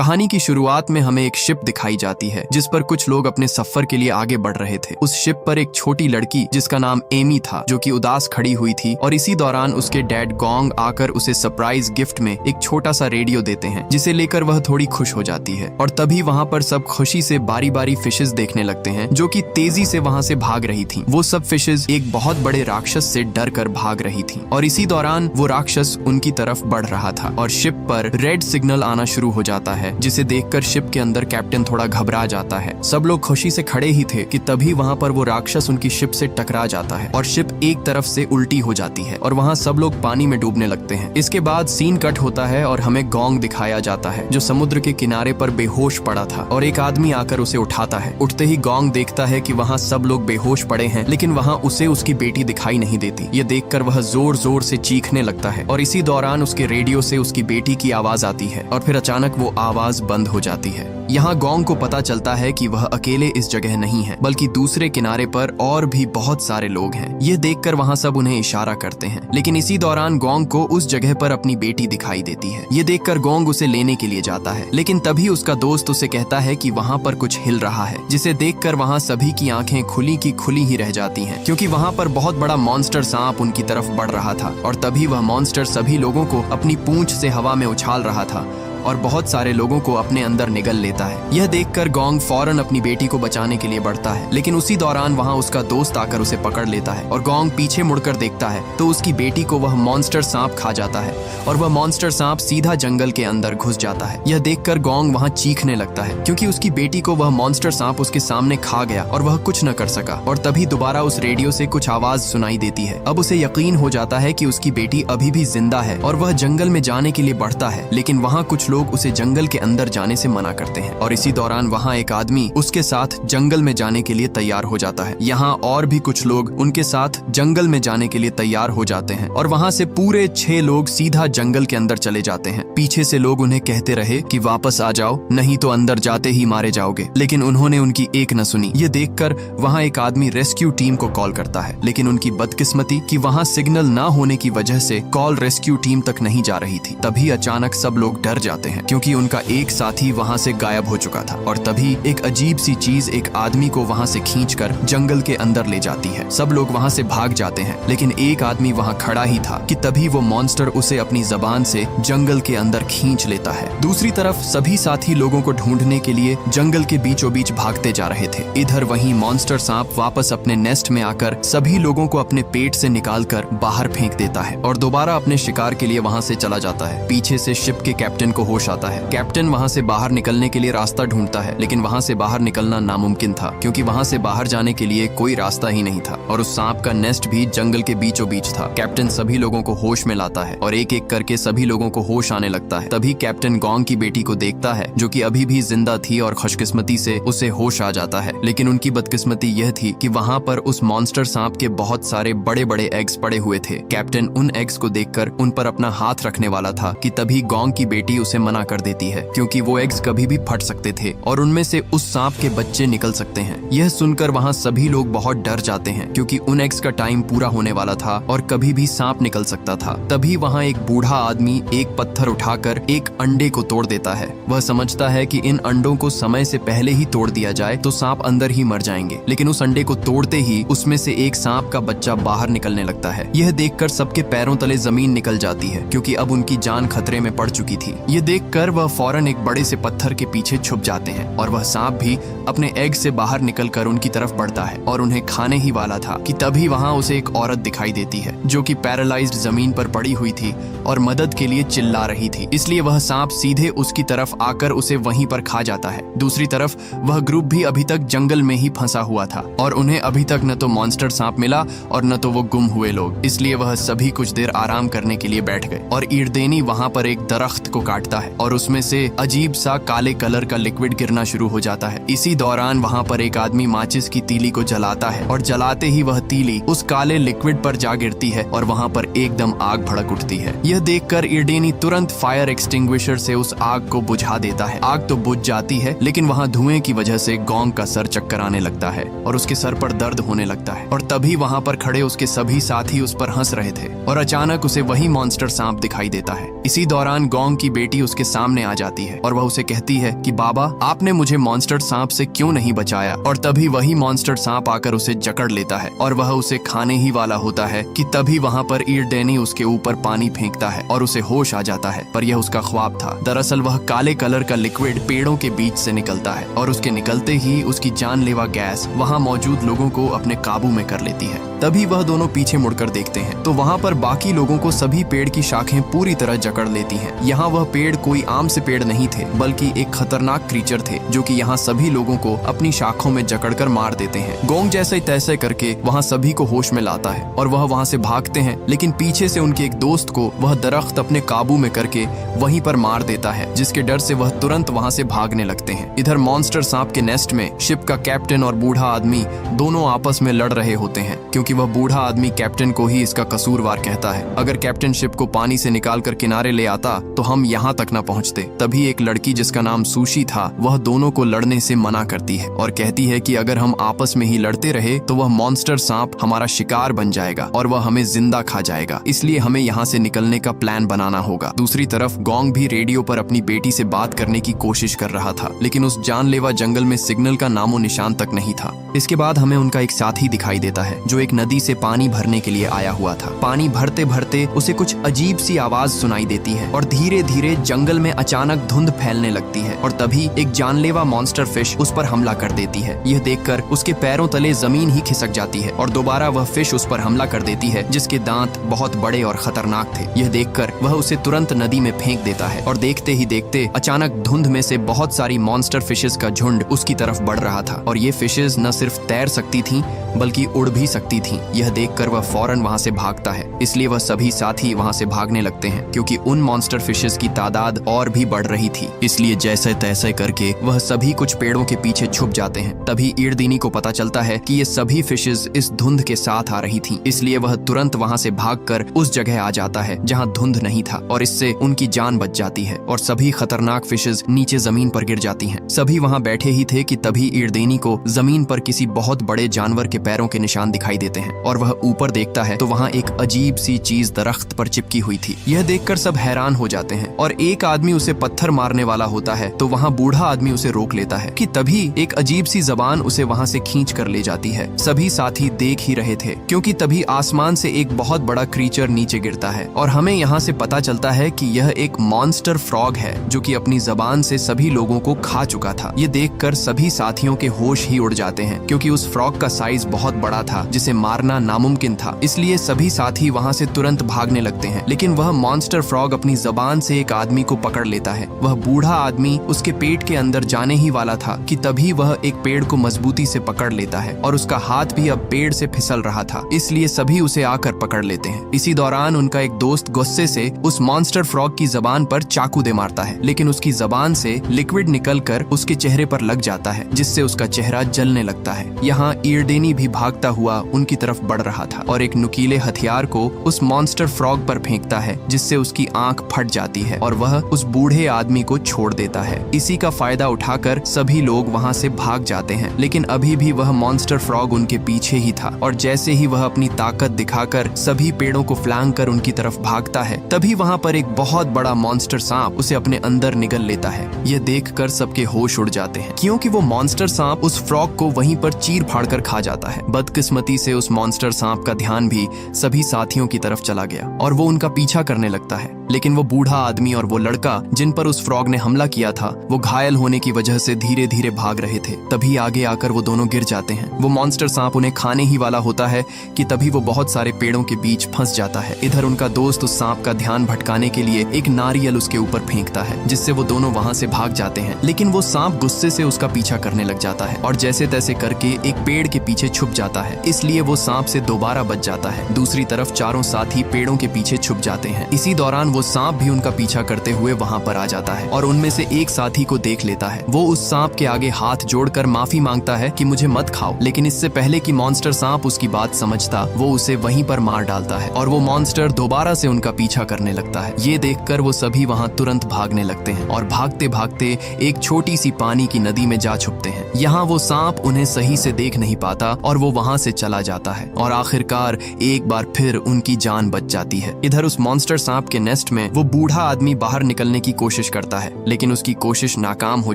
कहानी की शुरुआत में हमें एक शिप दिखाई जाती है जिस पर कुछ लोग अपने सफर के लिए आगे बढ़ रहे थे। उस शिप पर एक छोटी लड़की जिसका नाम एमी था जो कि उदास खड़ी हुई थी और इसी दौरान उसके डैड गोंग आकर उसे सरप्राइज गिफ्ट में एक छोटा सा रेडियो देते हैं जिसे लेकर वह थोड़ी खुश हो जाती है। और तभी वहाँ पर सब खुशी से बारी बारी फिशेस देखने लगते हैं जो कि तेजी से वहाँ से भाग रही थी। वो सब फिशेस एक बहुत बड़े राक्षस से डर कर भाग रही थी और इसी दौरान वो राक्षस उनकी तरफ बढ़ रहा था और शिप पर रेड सिग्नल आना शुरू हो जाता है जिसे देखकर शिप के अंदर कैप्टन थोड़ा घबरा जाता है। सब लोग खुशी से खड़े ही थे कि तभी वहाँ पर वो राक्षस उनकी शिप से टकरा जाता है और शिप एक तरफ से उल्टी हो जाती है और वहाँ सब लोग पानी में डूबने लगते हैं। इसके बाद सीन कट होता है और हमें गोंग दिखाया जाता है जो समुद्र के किनारे पर बेहोश पड़ा था और एक आदमी आकर उसे उठाता है। उठते ही गोंग देखता है कि वहाँ सब लोग बेहोश पड़े हैं लेकिन वहाँ उसे उसकी बेटी दिखाई नहीं देती। ये देखकर वह जोर जोर से चीखने लगता है और इसी दौरान उसके रेडियो से उसकी बेटी की आवाज आती है और फिर अचानक वो आवाज बंद हो जाती है। यहाँ गोंग को पता चलता है कि वह अकेले इस जगह नहीं है बल्कि दूसरे किनारे पर और भी बहुत सारे लोग हैं। ये देखकर वहाँ सब उन्हें इशारा करते हैं लेकिन इसी दौरान गोंग को उस जगह पर अपनी बेटी दिखाई देती है। ये देखकर गोंग उसे लेने के लिए जाता है लेकिन तभी उसका दोस्त उसे कहता है कि वहाँ पर कुछ हिल रहा है जिसे देखकर वहाँ सभी की आंखें खुली की खुली ही रह जाती हैं क्योंकि वहाँ पर बहुत बड़ा मॉन्स्टर सांप उनकी तरफ बढ़ रहा था और तभी वह मॉन्स्टर सभी लोगों को अपनी पूंछ से हवा में उछाल रहा था और बहुत सारे लोगों को अपने अंदर निगल लेता है। यह देखकर गोंग फौरन अपनी बेटी को बचाने के लिए बढ़ता है लेकिन उसी दौरान वहां उसका दोस्त आकर उसे पकड़ लेता है और गोंग पीछे मुड़कर देखता है तो उसकी बेटी को वह मॉन्स्टर सांप खा जाता है और वह मॉन्स्टर सांप सीधा जंगल के अंदर घुस जाता है। यह देखकर गोंग वहां चीखने लगता है क्योंकि उसकी बेटी को वह मॉन्स्टर सांप उसके सामने खा गया और वह कुछ न कर सका। और तभी दोबारा उस रेडियो से कुछ आवाज सुनाई देती है। अब उसे यकीन हो जाता है कि उसकी बेटी अभी भी जिंदा है और वह जंगल में जाने के लिए बढ़ता है लेकिन वहाँ कुछ लोग उसे जंगल के अंदर जाने से मना करते हैं और इसी दौरान वहाँ एक आदमी उसके साथ जंगल में जाने के लिए तैयार हो जाता है। यहाँ और भी कुछ लोग उनके साथ जंगल में जाने के लिए तैयार हो जाते हैं और वहाँ से पूरे 6 लोग सीधा जंगल के अंदर चले जाते हैं। पीछे से लोग उन्हें कहते रहे कि वापस आ जाओ नहीं तो अंदर जाते ही मारे जाओगे लेकिन उन्होंने उनकी एक न सुनी। ये देखकर वहाँ एक आदमी रेस्क्यू टीम को कॉल करता है लेकिन उनकी बदकिस्मती कि वहाँ सिग्नल ना होने की वजह से कॉल रेस्क्यू टीम तक नहीं जा रही थी। तभी अचानक सब लोग डर जाते हैं क्योंकि उनका एक साथी वहां से गायब हो चुका था और तभी एक अजीब सी चीज एक आदमी को वहां से खींचकर जंगल के अंदर ले जाती है। सब लोग वहां से भाग जाते हैं लेकिन एक आदमी वहां खड़ा ही था कि तभी वो मॉन्स्टर उसे अपनी जबान से जंगल के अंदर खींच लेता है। दूसरी तरफ सभी साथी लोगों को ढूंढने के लिए जंगल के बीचों बीच भागते जा रहे थे। इधर वहीं मॉन्स्टर सांप वापस अपने नेस्ट में आकर सभी लोगों को अपने पेट से निकालकर बाहर फेंक देता है और दोबारा अपने शिकार के लिए वहां से चला जाता है। पीछे से शिप के कैप्टन को होश आता है। कैप्टन वहां से बाहर निकलने के लिए रास्ता ढूंढता है लेकिन वहां से बाहर निकलना नामुमकिन था क्योंकि वहां से बाहर जाने के लिए कोई रास्ता ही नहीं था और उस सांप का नेस्ट भी जंगल के बीचों बीच था। कैप्टन सभी लोगों को होश में लाता है और एक एक करके सभी लोगों को होश आने लगता है। तभी कैप्टन गोंग की बेटी को देखता है जो कि अभी भी जिंदा थी और खुशकिस्मती से उसे होश आ जाता है लेकिन उनकी बदकिस्मती यह थी कि वहां पर उस मॉन्स्टर सांप के बहुत सारे बड़े बड़े एग्स पड़े हुए थे। कैप्टन उन एग्स को देखकर उन पर अपना हाथ रखने वाला था कि तभी गोंग की बेटी उसे मना कर देती है क्योंकि वो एग्स कभी भी फट सकते थे और उनमें से उस सांप के बच्चे निकल सकते हैं। यह सुनकर वहाँ सभी लोग बहुत डर जाते हैं क्योंकि उन एग्स का टाइम पूरा होने वाला था और कभी भी सांप निकल सकता था। तभी वहाँ एक बूढ़ा आदमी एक पत्थर उठाकर एक अंडे को तोड़ देता है। वह समझता है कि इन अंडों को समय से पहले ही तोड़ दिया जाए तो सांप अंदर ही मर जाएंगे लेकिन उस अंडे को तोड़ते ही उसमें से एक सांप का बच्चा बाहर निकलने लगता है। यह देखकर सबके पैरों तले जमीन निकल जाती है क्योंकि अब उनकी जान खतरे में पड़ चुकी थी। ये देखकर वह फौरन एक बड़े से पत्थर के पीछे छुप जाते हैं और वह सांप भी अपने एग से बाहर निकलकर उनकी तरफ बढ़ता है और उन्हें खाने ही वाला था कि तभी वहां उसे एक औरत दिखाई देती है जो कि पैरालाइज्ड जमीन पर पड़ी हुई थी और मदद के लिए चिल्ला रही थी। इसलिए वह सांप सीधे उसकी तरफ आकर उसे वहीं पर खा जाता है। दूसरी तरफ वह ग्रुप भी अभी तक जंगल में ही फंसा हुआ था और उन्हें अभी तक न तो मॉन्स्टर सांप मिला और न तो वो गुम हुए लोग। इसलिए वह सभी कुछ देर आराम करने के लिए बैठ गए और ईरदेनी वहां पर एक दरख्त को काटता है और उसमें से अजीब सा काले कलर का लिक्विड गिरना शुरू हो जाता है। इसी दौरान वहाँ पर एक आदमी माचिस की तीली को जलाता है और जलाते ही वह तीली उस काले लिक्विड पर जा गिरती है और वहाँ पर एकदम आग भड़क उठती है। यह देखकर ईरडेनी तुरंत फायर एक्सटिंग्विशर से उस आग को बुझा देता है। आग तो बुझ जाती है लेकिन वहाँ धुएं की वजह से गोंग का सर चक्कर आने लगता है और उसके सर पर दर्द होने लगता है और तभी वहाँ पर खड़े उसके सभी साथी उस पर हंस रहे थे और अचानक उसे वही मॉन्स्टर सांप दिखाई देता है। इसी दौरान गोंग की बेटी उसके सामने आ जाती है और वह उसे कहती है कि बाबा, आपने मुझे मॉन्स्टर सांप से क्यों नहीं बचाया। और तभी वही मॉन्स्टर सांप आकर उसे जकड़ लेता है और वह उसे खाने ही वाला होता है कि तभी वहाँ पर ईरडेनी उसके ऊपर पानी फेंकता है और उसे होश आ जाता है। पर यह उसका ख्वाब था। दरअसल वह काले कलर का लिक्विड पेड़ों के बीच से निकलता है और उसके निकलते ही उसकी जानलेवा गैस वहाँ मौजूद लोगों को अपने काबू में कर लेती है। तभी वह दोनों पीछे मुड़कर देखते हैं तो वहाँ पर बाकी लोगों को सभी पेड़ की शाखें पूरी तरह जकड़ लेती हैं। यहाँ वह पेड़ कोई आम से पेड़ नहीं थे, बल्कि एक खतरनाक क्रीचर थे जो कि यहाँ सभी लोगों को अपनी शाखों में जकड़कर मार देते हैं। गोंग जैसे तैसे करके वहाँ सभी को होश में लाता है और वह वहाँ से भागते हैं, लेकिन पीछे से उनके एक दोस्त को वह दरख्त अपने काबू में करके वहीं पर मार देता है, जिसके डर से वह तुरंत वहाँ से भागने लगते हैं। इधर मॉन्स्टर सांप के नेस्ट में शिप का कैप्टन और बूढ़ा आदमी दोनों आपस में लड़ रहे होते हैं, क्योंकि वह बूढ़ा आदमी कैप्टन को ही इसका कसूरवार कहता है। अगर कैप्टन शिप को पानी से निकालकर किनारे ले आता तो हम यहाँ तक न पहुँचते। तभी एक लड़की जिसका नाम सुशी था वह दोनों को लड़ने से मना करती है और कहती है कि अगर हम आपस में ही लड़ते रहे तो वह मॉन्स्टर सांप हमारा शिकार बन जाएगा और वह हमें जिंदा खा जाएगा, इसलिए हमें यहाँ से निकलने का प्लान बनाना होगा। दूसरी तरफ गोंग भी रेडियो पर अपनी बेटी से बात करने की कोशिश कर रहा था, लेकिन उस जानलेवा जंगल में सिग्नल का नामो निशान तक नहीं था। इसके बाद हमें उनका एक साथी दिखाई देता है जो एक नदी से पानी भरने के लिए आया हुआ था। पानी भरते भरते उसे कुछ अजीब सी आवाज सुनाई देती है और धीरे धीरे जंगल में अचानक धुंध फैलने लगती है और तभी एक जानलेवा मॉन्स्टर फिश उस पर हमला कर देती है। यह देखकर उसके पैरों तले जमीन ही खिसक जाती है और दोबारा वह फिश उस पर हमला कर देती है, जिसके दांत बहुत बड़े और खतरनाक थे। यह देखकर वह उसे तुरंत नदी में फेंक देता है और देखते ही देखते अचानक धुंध में से बहुत सारी मॉन्स्टर फिशेस का झुंड उसकी तरफ बढ़ रहा था और ये फिशेस न सिर्फ तैर सकती थीं बल्कि उड़ भी सकती थीं। यह देखकर वह फौरन वहां से भागता है, इसलिए वह सभी साथी वहां से भागने लगते हैं क्योंकि उन मॉन्स्टर फिशेस की तादाद और भी बढ़ रही थी। इसलिए जैसे तैसे करके वह सभी कुछ पेड़ों के पीछे छुप जाते हैं। तभी ईरदेनी को पता चलता है कि ये सभी फिशेस इस धुंध के साथ आ रही थीं, इसलिए वह तुरंत वहां से भागकर उस जगह आ जाता है जहां धुंध नहीं था और इससे उनकी जान बच जाती है और सभी खतरनाक फिशेस नीचे जमीन पर गिर जाती हैं। सभी वहां बैठे ही थे कि तभी ईरदेनी को जमीन पर किसी बहुत बड़े जानवर के पैरों के निशान दिखाई देते हैं और वह ऊपर देखता है तो वहाँ एक अजीब सी चीज दरख्त पर चिपकी हुई थी। यह देखकर सब हैरान हो जाते हैं और एक आदमी उसे पत्थर मारने वाला होता है तो वहाँ बूढ़ा आदमी उसे रोक लेता है कि तभी एक अजीब सी जबान उसे वहाँ से खींच कर ले जाती है। सभी साथी देख ही रहे थे क्योंकि तभी आसमान से एक बहुत बड़ा क्रीचर नीचे गिरता है और हमें यहाँ से पता चलता है कि यह एक मॉन्स्टर फ्रॉग है जो कि अपनी जबान से सभी लोगों को खा चुका था। ये देखकर सभी साथियों के होश ही उड़ जाते हैं क्योंकि उस फ्रॉग का साइज बहुत बड़ा था जिसे मारना नामुमकिन था, इसलिए सभी साथी वहाँ से तुरंत भागने लगते हैं। लेकिन वह मॉन्स्टर फ्रॉग अपनी जबान से एक आदमी को पकड़ लेता है। वह बूढ़ा आदमी उसके पेट के अंदर जाने ही वाला था कि तभी वह एक पेड़ को मजबूती से पकड़ लेता है और उसका हाथ भी अब पेड़ से फिसल रहा था, इसलिए सभी उसे आकर पकड़ लेते हैं। इसी दौरान उनका एक दोस्त गुस्से से उस मॉन्स्टर फ्रॉग की जबान पर चाकू दे मारता है, लेकिन उसकी जबान से लिक्विड निकलकर उसके चेहरे पर लग जाता है जिससे उसका चेहरा जलने लगता है। यहाँ ईरदेनी भी भागता हुआ उनकी तरफ बढ़ रहा था और एक नुकीले हथियार को उस मॉन्स्टर फ्रॉग पर फेंकता है जिससे उसकी आंख फट जाती है और वह उस बूढ़े आदमी को छोड़ देता है। इसी का फायदा उठाकर सभी लोग वहां से भाग जाते हैं, लेकिन अभी भी वह मॉन्स्टर फ्रॉग उनके पीछे ही था और जैसे ही वह अपनी ताकत दिखाकर सभी पेड़ों को फ्लांग कर उनकी तरफ भागता है तभी वहां पर एक बहुत बड़ा मॉन्स्टर सांप उसे अपने अंदर निगल लेता है। यह देखकर सबके होश उड़ जाते हैं क्योंकि वो मॉन्स्टर सांप उस फ्रॉग को वहीं पर चीर फाड़ कर खा जाता है। बदकिस्मती से उस मॉन्स्टर सांप का ध्यान भी सभी साथियों की तरफ चला गया और वो उनका पीछा करने लगता है, लेकिन वो बूढ़ा आदमी और वो लड़का जिन पर उस फ्रॉग ने हमला किया था वो घायल होने की वजह से धीरे धीरे भाग रहे थे। तभी आगे आकर वो दोनों गिर जाते हैं। वो मॉन्स्टर सांप उन्हें खाने ही वाला होता है कि तभी वो बहुत सारे पेड़ों के बीच फंस जाता है। इधर उनका दोस्त उस सांप का ध्यान भटकाने के लिए एक नारियल उसके ऊपर फेंकता है जिससे वो दोनों वहां से भाग जाते हैं, लेकिन वो सांप गुस्से से उसका पीछा करने लग जाता है और जैसे तैसे करके एक पेड़ के पीछे छुप जाता है, इसलिए वो सांप से दोबारा बच जाता है। दूसरी तरफ चारों साथी पेड़ों के पीछे छुप जाते हैं। इसी दौरान वो सांप भी उनका पीछा करते हुए वहां पर आ जाता है और उनमें से एक साथी को देख लेता है। वो उस सांप के आगे हाथ जोड़कर माफी मांगता है कि मुझे मत खाओ, लेकिन इससे पहले कि मॉन्स्टर सांप उसकी बात समझता वो उसे वहीं पर मार डालता है और वो मॉन्स्टर दोबारा से उनका पीछा करने लगता है। ये देखकर वो सभी वहां तुरंत भागने लगते हैं और भागते भागते एक छोटी सी पानी की नदी में जा छुपते हैं। यहाँ वो सांप उन्हें सही से देख नहीं पाता और वो वहां से चला जाता है और आखिरकार एक बार फिर उनकी जान बच जाती है। इधर उस मॉन्स्टर सांप के नेस्ट में वो बूढ़ा आदमी बाहर निकलने की कोशिश करता है, लेकिन उसकी कोशिश नाकाम हो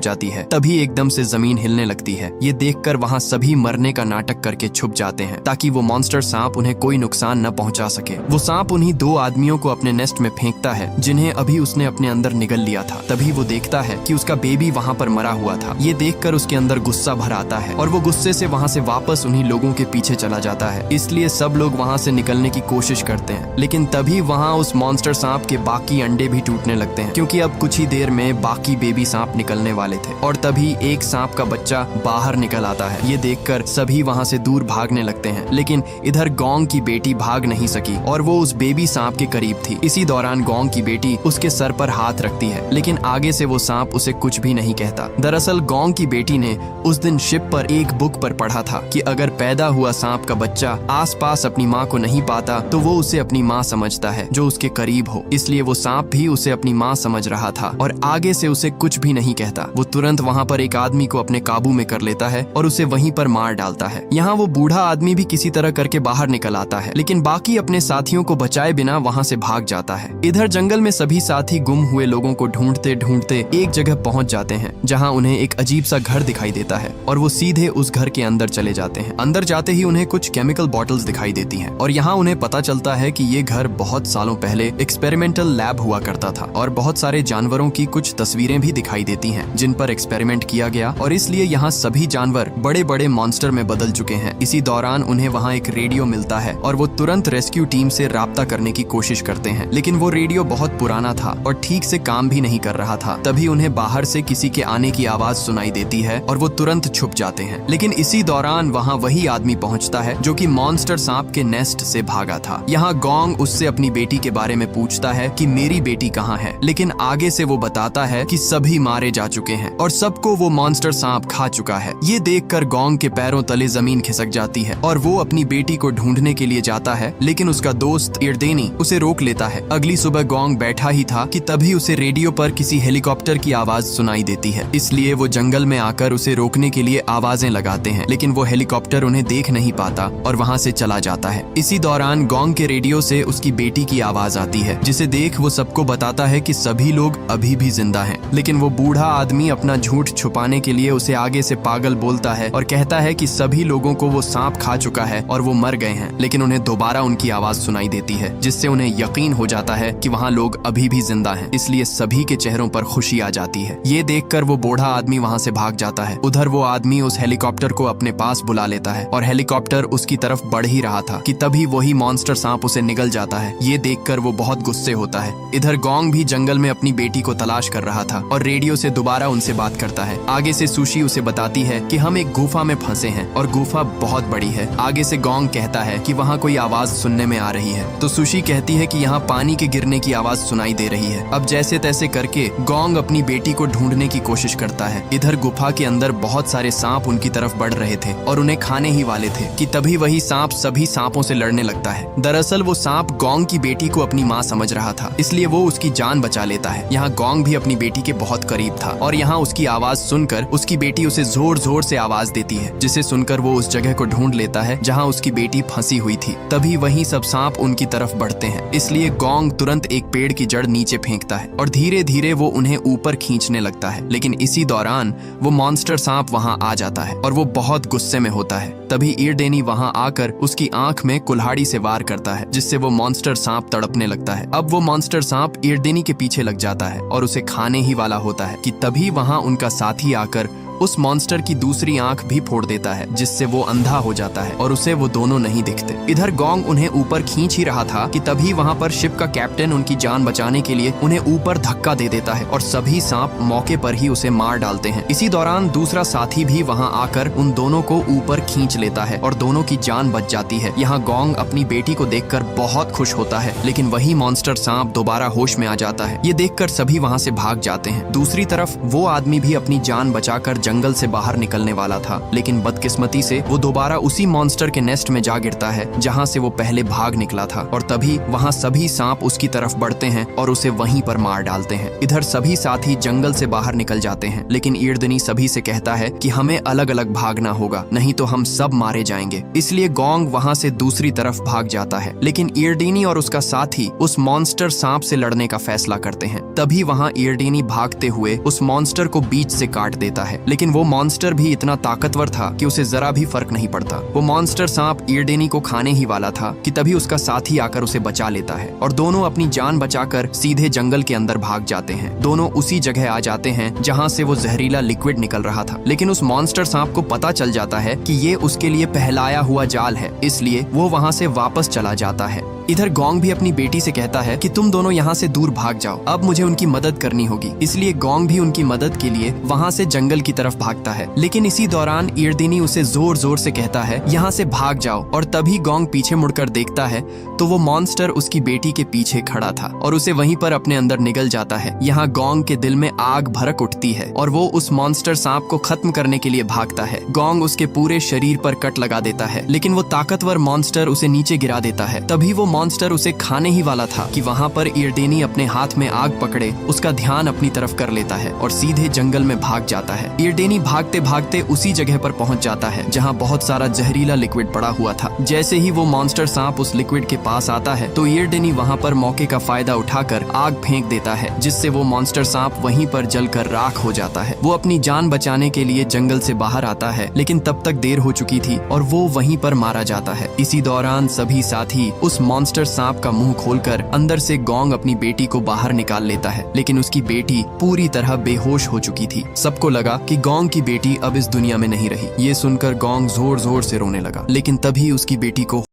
जाती है। तभी एकदम से जमीन हिलने लगती है। ये देखकर वहाँ सभी मरने का नाटक करके छुप जाते हैं ताकि वो मॉन्स्टर सांप उन्हें कोई नुकसान न पहुंचा सके। वो सांप उन्हीं 2 आदमियों को अपने नेस्ट में फेंकता है जिन्हें अभी उसने अपने अंदर निगल लिया था। तभी वो देखता है कि उसका बेबी वहाँ पर मरा हुआ था। ये देखकर उसके अंदर गुस्सा भर आता है और वो गुस्से से वहाँ से वापस उन्हीं लोगों के पीछे चला जाता है। इसलिए सब लोग वहाँ से निकलने की कोशिश करते हैं, लेकिन तभी वहाँ उस मॉन्स्टर सांप के बाकी अंडे भी टूटने लगते हैं, क्योंकि अब कुछ ही देर में बाकी बेबी सांप निकलने वाले थे। और तभी एक सांप का बच्चा बाहर निकल आता है। ये देखकर सभी वहाँ से दूर भागने लगते हैं, लेकिन इधर गोंग की बेटी भाग नहीं सकी और वो उस बेबी सांप के करीब थी। इसी दौरान गोंग की बेटी उसके सर पर हाथ रखती है, लेकिन आगे से वो सांप उसे कुछ भी नहीं कहता। दरअसल गोंग की बेटी ने उस दिन शिप पर एक बुक पर पढ़ा था कि अगर पैदा हुआ सांप का बच्चा आसपास अपनी माँ को नहीं पाता तो वो उसे अपनी माँ समझता है जो उसके करीब हो। इसलिए वो सांप भी उसे अपनी माँ समझ रहा था और आगे से उसे कुछ भी नहीं कहता। वो तुरंत वहाँ पर एक आदमी को अपने काबू में कर लेता है और उसे वहीं पर मार डालता है। यहाँ वो बूढ़ा आदमी भी किसी तरह करके बाहर निकल आता है, लेकिन बाकी अपने साथियों को बचाए बिना वहाँ से भाग जाता है। इधर जंगल में सभी साथी गुम हुए लोगों को ढूंढते ढूंढते एक जगह पहुँच जाते हैं जहाँ उन्हें एक अजीब सा घर दिखाई देता है और वो सीधे उस घर के अंदर चले जाते हैं। अंदर जाते ही उन्हें कुछ केमिकल बॉटल्स दिखाई देती हैं और यहाँ उन्हें पता चलता है कि ये घर बहुत सालों पहले एक्सपेरिमेंटल लैब हुआ करता था और बहुत सारे जानवरों की कुछ तस्वीरें भी दिखाई देती हैं जिन पर एक्सपेरिमेंट किया गया और इसलिए यहाँ सभी जानवर बड़े बड़े मॉन्स्टर में बदल चुके हैं। इसी दौरान उन्हें वहाँ एक रेडियो मिलता है और वो तुरंत रेस्क्यू टीम से राब्ता करने की कोशिश करते हैं, लेकिन वो रेडियो बहुत पुराना था और ठीक से काम भी नहीं कर रहा था। तभी उन्हें बाहर से किसी के आने की आवाज सुनाई देती है और वो तुरंत छुप जाते हैं, लेकिन इसी दौरान वहाँ वही आदमी पहुँचता है जो कि मॉन्स्टर सांप के नेस्ट से भागा था। यहाँ गोंग उससे अपनी बेटी के बारे में पूछता है कि मेरी बेटी कहाँ है, लेकिन आगे से वो बताता है कि सभी मारे जा चुके हैं और सबको वो मॉन्स्टर सांप खा चुका है। ये देखकर गोंग के पैरों तले जमीन खिसक जाती है और वो अपनी बेटी को ढूंढने के लिए जाता है, लेकिन उसका दोस्त इर्देनी उसे रोक लेता है। अगली सुबह गोंग बैठा ही था कि तभी उसे रेडियो पर किसी हेलीकॉप्टर की आवाज सुनाई देती है। इसलिए वो जंगल में आकर उसे रोकने के लिए आवाजें लगाते हैं, लेकिन वो हेलीकॉप्टर उन्हें देख नहीं पाता और वहाँ से चला जाता है। इसी दौरान गोंग के रेडियो से उसकी बेटी की आवाज आती है, जिसे देख वो सबको बताता है कि सभी लोग अभी भी जिंदा हैं। लेकिन वो बूढ़ा आदमी अपना झूठ छुपाने के लिए उसे आगे से पागल बोलता है और कहता है कि सभी लोगों को वो सांप खा चुका है और वो मर गए हैं, लेकिन उन्हें दोबारा उनकी आवाज सुनाई देती है, जिससे उन्हें यकीन हो जाता है कि वहाँ लोग अभी भी जिंदा हैं। इसलिए सभी के चेहरों पर खुशी आ जाती है। ये देखकर वो बूढ़ा आदमी वहाँ से भाग जाता है। उधर वो आदमी उस हेलीकॉप्टर को अपने पास बुला लेता है और हेलीकॉप्टर उसकी तरफ बढ़ ही रहा था कि तभी वही मॉन्स्टर सांप उसे निगल जाता है। ये देखकर वो बहुत गुस्से होता है। इधर गोंग भी जंगल में अपनी बेटी को तलाश कर रहा था और रेडियो से दोबारा उनसे बात करता है। आगे से सुशी उसे बताती है कि हम एक गुफा में फंसे हैं और गुफा बहुत बड़ी है। आगे से गोंग कहता है कि वहाँ कोई आवाज सुनने में आ रही है, तो सुशी कहती है कि यहाँ पानी के गिरने की आवाज सुनाई दे रही है। अब जैसे तैसे करके गोंग अपनी बेटी को ढूंढने की कोशिश करता है। इधर गुफा के अंदर बहुत सारे सांप उनकी तरफ बढ़ रहे थे और उन्हें खाने ही वाले थे कि तभी वही सांप सभी सांपों से लड़ने लगता है। दरअसल वो सांप गोंग की बेटी को अपनी माँ समझ रहा था, इसलिए वो उसकी जान बचा लेता है। यहाँ गोंग भी अपनी बेटी के बहुत करीब था और यहाँ उसकी आवाज सुनकर उसकी बेटी उसे जोर जोर से आवाज देती है, जिसे सुनकर वो उस जगह को ढूंढ लेता है जहाँ उसकी बेटी फंसी हुई थी। तभी वही सब सांप उनकी तरफ बढ़ते हैं, इसलिए गोंग तुरंत एक पेड़ की जड़ नीचे फेंकता है और धीरे धीरे वो उन्हें ऊपर खींचने लगता है। लेकिन इसी दौरान वो मॉन्स्टर सांप वहाँ आ जाता है और वो बहुत गुस्से में होता है। तभी इर्देनी वहाँ आकर उसकी आंख में कुल्हाड़ी से वार करता है, जिससे वो मॉन्स्टर सांप तड़पने लगता है। अब वो मॉन्स्टर सांप इर्देनी के पीछे लग जाता है और उसे खाने ही वाला होता है कि तभी वहाँ उनका साथी आकर उस मॉन्स्टर की दूसरी आंख भी फोड़ देता है, जिससे वो अंधा हो जाता है और उसे वो दोनों नहीं दिखते। इधर गोंग उन्हें ऊपर खींच ही रहा था कि तभी वहाँ पर शिप का कैप्टन उनकी जान बचाने के लिए उन्हें ऊपर धक्का दे देता है और सभी सांप मौके पर ही उसे मार डालते हैं। इसी दौरान दूसरा साथी भी वहाँ आकर उन दोनों को ऊपर खींच लेता है और दोनों की जान बच जाती है। यहाँ गोंग अपनी बेटी को देखकर बहुत खुश होता है, लेकिन वही मॉन्स्टर सांप दोबारा होश में आ जाता है। ये देखकर सभी वहाँ से भाग जाते हैं। दूसरी तरफ वो आदमी भी अपनी जान बचाकर जंगल से बाहर निकलने वाला था, लेकिन बदकिस्मती से वो दोबारा उसी मॉन्स्टर के नेस्ट में जा गिरता है जहाँ से वो पहले भाग निकला था। और तभी वहाँ सभी सांप उसकी तरफ बढ़ते हैं और उसे वहीं पर मार डालते हैं। इधर सभी साथी जंगल से बाहर निकल जाते हैं, लेकिन ईरदनी सभी से कहता है कि हमें अलग अलग भागना होगा, नहीं तो हम सब मारे जाएंगे। इसलिए गोंग वहाँ से दूसरी तरफ भाग जाता है, लेकिन ईरडीनी और उसका साथी उस मॉन्स्टर सांप से लड़ने का फैसला करते हैं। तभी वहाँ ईरडीनी भागते हुए उस मॉन्स्टर को बीच से काट देता है, लेकिन वो मॉन्स्टर भी इतना ताकतवर था कि उसे जरा भी फर्क नहीं पड़ता। वो मॉन्स्टर सांप ईरडीनी को खाने ही वाला था कि तभी उसका साथी आकर उसे बचा लेता है और दोनों अपनी जान बचाकर सीधे जंगल के अंदर भाग जाते हैं। दोनों उसी जगह आ जाते हैं जहाँ से वो जहरीला लिक्विड निकल रहा था, लेकिन उस मॉन्स्टर सांप को पता चल जाता है कि ये उसके लिए पहलाया हुआ जाल है, इसलिए वो वहाँ से वापस चला जाता है। इधर गोंग भी अपनी बेटी से कहता है कि तुम दोनों यहाँ से दूर भाग जाओ, अब मुझे उनकी मदद करनी होगी। इसलिए गोंग भी उनकी मदद के लिए वहाँ से जंगल की तरफ भागता है, लेकिन इसी दौरान ईरदनी उसे जोर जोर से कहता है यहाँ से भाग जाओ। और तभी गोंग पीछे मुड़कर देखता है तो वो मॉन्स्टर उसकी बेटी के पीछे खड़ा था और उसे वहीं पर अपने अंदर निगल जाता है। यहाँ गोंग के दिल में आग भड़क उठती है और वो उस मॉन्स्टर सांप को खत्म करने के लिए भागता है। गोंग उसके पूरे शरीर पर कट लगा देता है, लेकिन वो ताकतवर मॉन्स्टर उसे नीचे गिरा देता है। तभी वो मॉन्स्टर उसे खाने ही वाला था कि वहाँ पर ईरडेनी अपने हाथ में आग पकड़े उसका ध्यान अपनी तरफ कर लेता है और सीधे जंगल में भाग जाता है। ईरडेनी भागते भागते उसी जगह पर पहुंच जाता है जहाँ बहुत सारा जहरीला लिक्विड पड़ा हुआ था। जैसे ही वो मॉन्स्टर सांप उस लिक्विड के पास आता है तो ईरडेनी वहाँ पर मौके का फायदा उठाकर आग फेंक देता है, जिससे वो मॉन्स्टर सांप वहीं पर जलकर राख हो जाता है। वो अपनी जान बचाने के लिए जंगल से बाहर आता है, लेकिन तब तक देर हो चुकी थी और वो वहीं पर मारा जाता है। इसी दौरान सभी साथी उस मॉन्स्टर सांप का मुंह खोलकर अंदर से गोंग अपनी बेटी को बाहर निकाल लेता है, लेकिन उसकी बेटी पूरी तरह बेहोश हो चुकी थी। सबको लगा कि गोंग की बेटी अब इस दुनिया में नहीं रही। ये सुनकर गोंग जोर जोर से रोने लगा, लेकिन तभी उसकी बेटी को